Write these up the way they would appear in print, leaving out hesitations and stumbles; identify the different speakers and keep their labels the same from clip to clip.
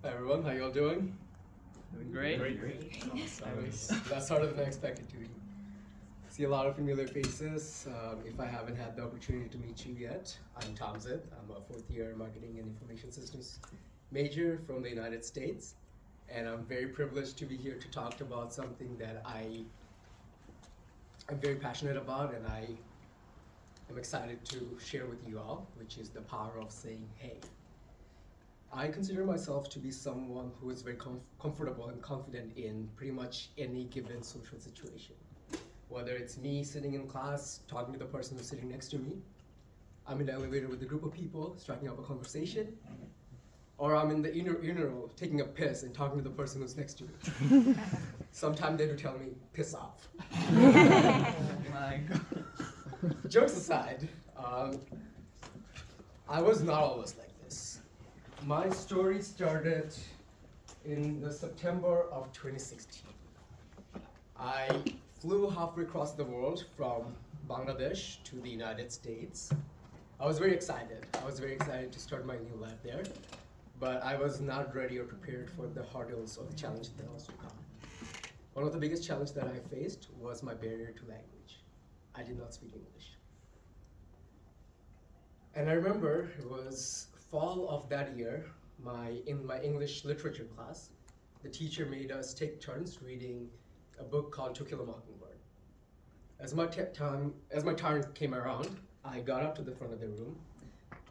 Speaker 1: Hi everyone, how y'all doing?
Speaker 2: Doing great.
Speaker 3: Great.
Speaker 1: That's harder than I expected to be. See a lot of familiar faces. If I haven't had the opportunity to meet you yet, I'm Tamzid. I'm a fourth year marketing and information systems major from the United States. And I'm very privileged to be here to talk about something that I'm very passionate about and I am excited to share with you all, which is the power of saying hey. I consider myself to be someone who is very comfortable and confident in pretty much any given social situation. Whether it's me sitting in class talking to the person who's sitting next to me, I'm in the elevator with a group of people striking up a conversation, or I'm in the urinal taking a piss and talking to the person who's next to me. Sometimes they do tell me, piss off.
Speaker 2: My God.
Speaker 1: Jokes aside, I was not always like this. My story started in the September of 2016. I flew halfway across the world from Bangladesh to the United States. I was very excited. To start my new life there, but I was not ready or prepared for the hurdles or the challenges that was to come. One of the biggest challenges that I faced was my barrier to language. I did not speak English. And I remember it was fall of that year, in my English literature class, the teacher made us take turns reading a book called To Kill a Mockingbird. As my turn came around, I got up to the front of the room.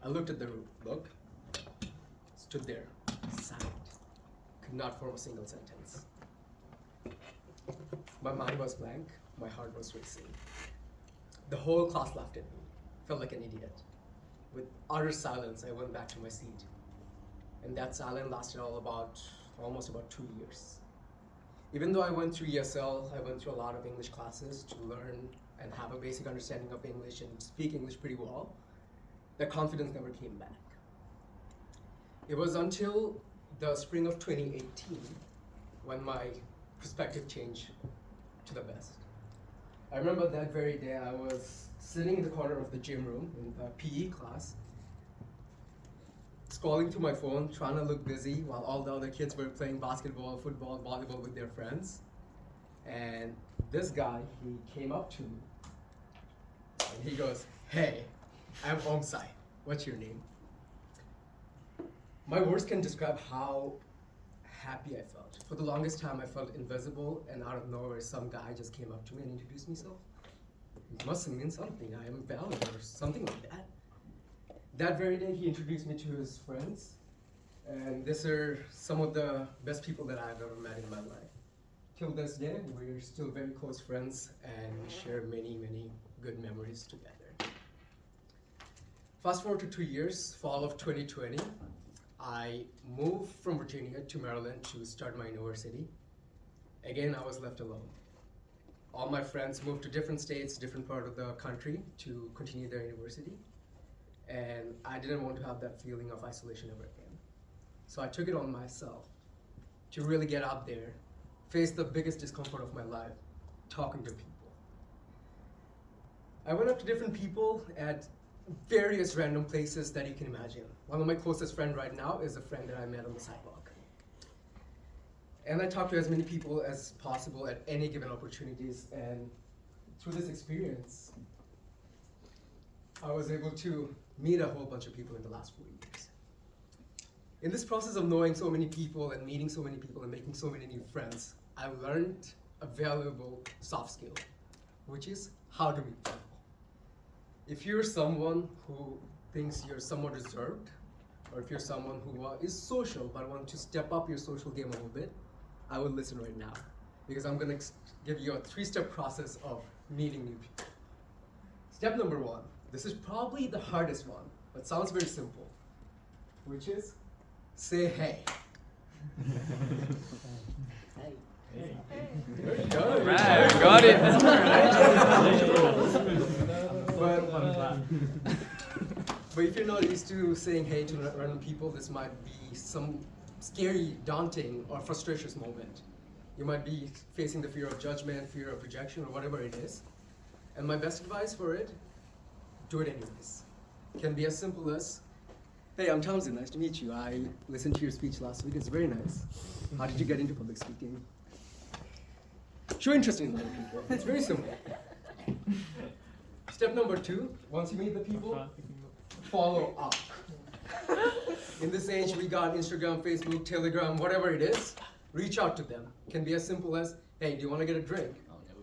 Speaker 1: I looked at the book, stood there, silent, could not form a single sentence. My mind was blank, my heart was racing. The whole class laughed at me, felt like an idiot. With utter silence, I went back to my seat. And that silence lasted almost about 2 years. Even though I went through ESL, I went through a lot of English classes to learn and have a basic understanding of English and speak English pretty well, the confidence never came back. It was until the spring of 2018 when my perspective changed to the best. I remember that very day I was sitting in the corner of the gym room in the PE class, scrolling through my phone, trying to look busy while all the other kids were playing basketball, football, volleyball with their friends. And this guy, he came up to me and he goes, "Hey, I'm Omsai. What's your name?" My words can describe how happy I felt. For the longest time, I felt invisible, and out of nowhere, some guy just came up to me and introduced himself. It must mean something. I am valuable or something like that. That very day, he introduced me to his friends, and these are some of the best people that I've ever met in my life. Till this day, we're still very close friends, and we share many, many good memories together. Fast forward to 2 years, fall of 2020, I moved from Virginia to Maryland to start my university. Again, I was left alone. All my friends moved to different states, different part of the country to continue their university. And I didn't want to have that feeling of isolation ever again. So I took it on myself to really get out there, face the biggest discomfort of my life, talking to people. I went up to different people at various random places that you can imagine. One of my closest friends right now is a friend that I met on the sidewalk. And I talked to as many people as possible at any given opportunities, and through this experience, I was able to meet a whole bunch of people in the last 4 years. In this process of knowing so many people and meeting so many people and making so many new friends, I learned a valuable soft skill, which is how to meet people. If you're someone who thinks you're somewhat reserved, or if you're someone who is social but want to step up your social game a little bit, I would listen right now, because I'm gonna give you a 3-step process of meeting new people. Step number 1, this is probably the hardest one, but sounds very simple, which is say hey. There you go.
Speaker 2: Right, got it.
Speaker 1: But if you're not used to saying hey to random people, this might be some scary, daunting, or frustracious moment. You might be facing the fear of judgment, fear of rejection, or whatever it is. And my best advice for it, do it anyways. It can be as simple as, Hey, I'm Townsend. Nice to meet you. I listened to your speech last week. It's very nice. How did you get into public speaking? Show interest in other people. It's very simple. Step number 2, once you meet the people, follow up. In this age, we got Instagram, Facebook, Telegram, whatever it is. Reach out to them. Can be as simple as, hey, do you want to get a drink?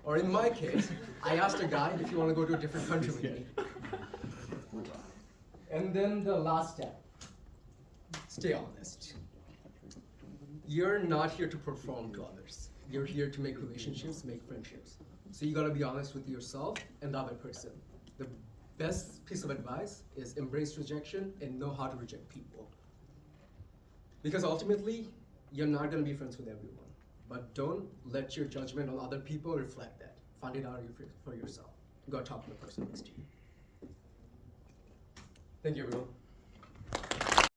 Speaker 1: Or in my case, I asked a guy if you want to go to a different country with me. And then the last step, stay honest. You're not here to perform to others. You're here to make relationships, make friendships. So you gotta be honest with yourself and the other person. The best piece of advice is embrace rejection and know how to reject people. Because ultimately, you're not gonna be friends with everyone. But don't let your judgment on other people reflect that. Find it out for yourself. Go talk to the person next to you. Thank you, everyone.